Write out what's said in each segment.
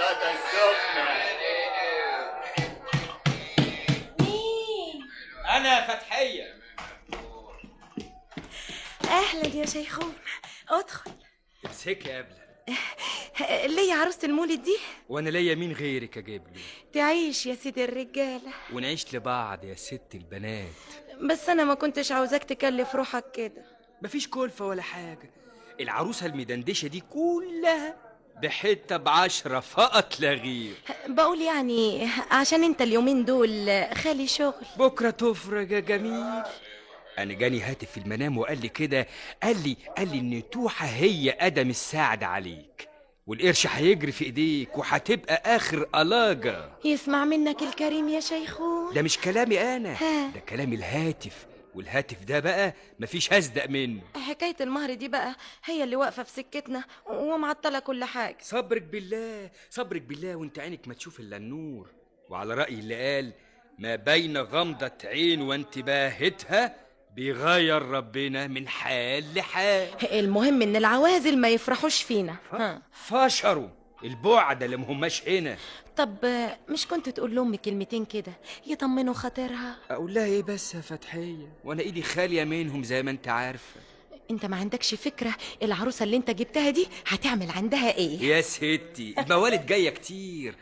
الشوكولاتة السخنة. مين؟ أنا فتحية. أهلا يا شيخون، ادخل. امسكي يا قبلة. ليا عروسة المولد دي؟ وأنا ليا مين غيرك أجيب له؟ تعيش يا سيدي الرجالة ونعيش لبعض يا ست البنات. بس أنا ما كنتش عاوزاك تكلف روحك كده. مفيش كلفة ولا حاجة. العروسة المدندشة دي كلها بحتة ب10 فقط لا غير. بقول يعني عشان انت اليومين دول خالي شغل. بكرة تفرج يا جميل. أنا جاني هاتف في المنام وقال لي كده، قال لي إن توحة هي قدم الساعد عليك، والقرش هيجري في إيديك وهتبقى آخر قلاجة. يسمع منك الكريم يا شيخون. ده مش كلامي أنا، ها. ده كلام الهاتف، والهاتف ده بقى مفيش هصدق منه. حكاية المهر دي بقى هي اللي واقفة في سكتنا ومعطلة كل حاجة. صبرك بالله، صبرك بالله، وانت عينك ما تشوف إلا النور. وعلى رأي اللي قال ما بين غمضة عين وانتباهتها بيغير ربنا من حال لحال. المهم ان العوازل ما يفرحوش فينا. ها. فشروا البعد اللي مهماش هنا. طب مش كنت تقول لأمي كلمتين كده يطمنوا خاطرها؟ اقول لها ايه بس يا فتحية، وانا ايدي خالية منهم زي ما انت عارفة. انت ما عندكش فكرة العروسة اللي انت جبتها دي هتعمل عندها ايه؟ يا ستي الموالد جاية كتير.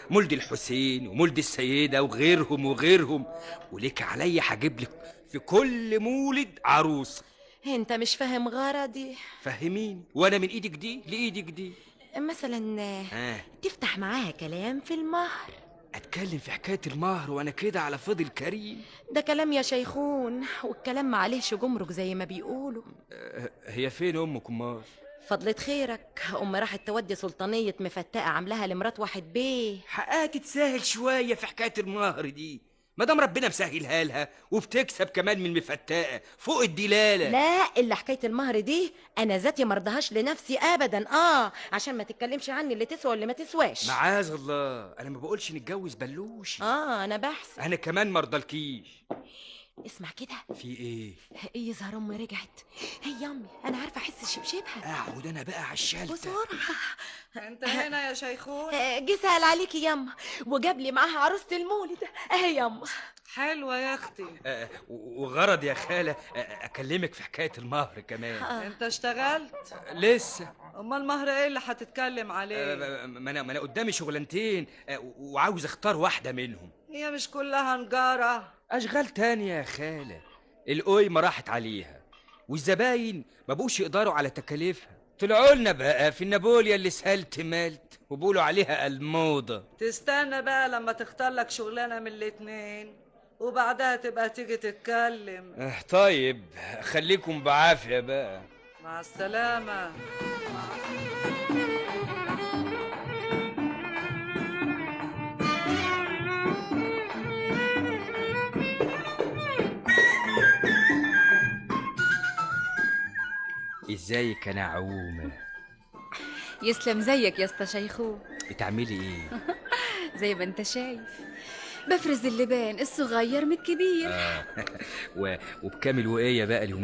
مولد الحسين ومولد السيدة وغيرهم، وليك عليا هجيب لك في كل مولد عروسة. انت مش فاهم غرضي. فهميني وانا من ايدك دي لايدك دي. مثلا تفتح معاها كلام في المهر. اتكلم في حكاية المهر وانا كده على فضل كريم؟ ده كلام يا شيخون، والكلام ما عليهش جمرك زي ما بيقولوا. هي فين امك امال؟ فضلت خيرك، راحت تودي سلطانية مفتقة عاملاها لمرات واحد بيه. حقها تتساهل شوية في حكاية المهر دي، مادام ربنا مسهلها لها وبتكسب كمان من مفتقة فوق الدلالة. لا، اللي حكاية المهر دي انا ذاتي مرضهاش لنفسي ابدا، عشان ما تتكلمش عني اللي تسوى واللي ما تسواش. معاذ الله، انا ما بقولش نتجوز بلوشي. انا بحث. انا كمان مرضلكيش. اسمع كده. في ايه؟ يظهر امي رجعت. هي امي، انا عارفه احس شبشبها. اقعد انا بقى على الشلتة بسرعه. انت هنا يا شيخون؟ جه سأل عليكي ياما وجاب لي معاها عروسة المولد اهي ياما. حلوة يا اختي. وغرض يا خالة اكلمك في حكاية المهر كمان. انت اشتغلت؟ لسه. امال المهر ايه اللي هتتكلم عليه؟ ما انا قدامي شغلانتين، وعاوز اختار واحدة منهم. هي مش كلها نجارة؟ اشغال تانية يا خالة، القيمة راحت عليها والزباين ما بقوش يقدروا على تكاليفها. طلعوا لنا بقى في النابوليا اللي سهلت مالت وبقولوا عليها الموضة. تستنى بقى لما تختار لك شغلانة من الاتنين وبعدها تبقى تيجي تتكلم. طيب خليكم بعافية بقى. مع السلامة. ازيك يا نعومة؟ يسلم زيك يا اسطى شيخو. بتعملي ايه؟ زي ما انت شايف بفرز اللبان الصغير من الكبير. وبكامل وقية بقى اليوم.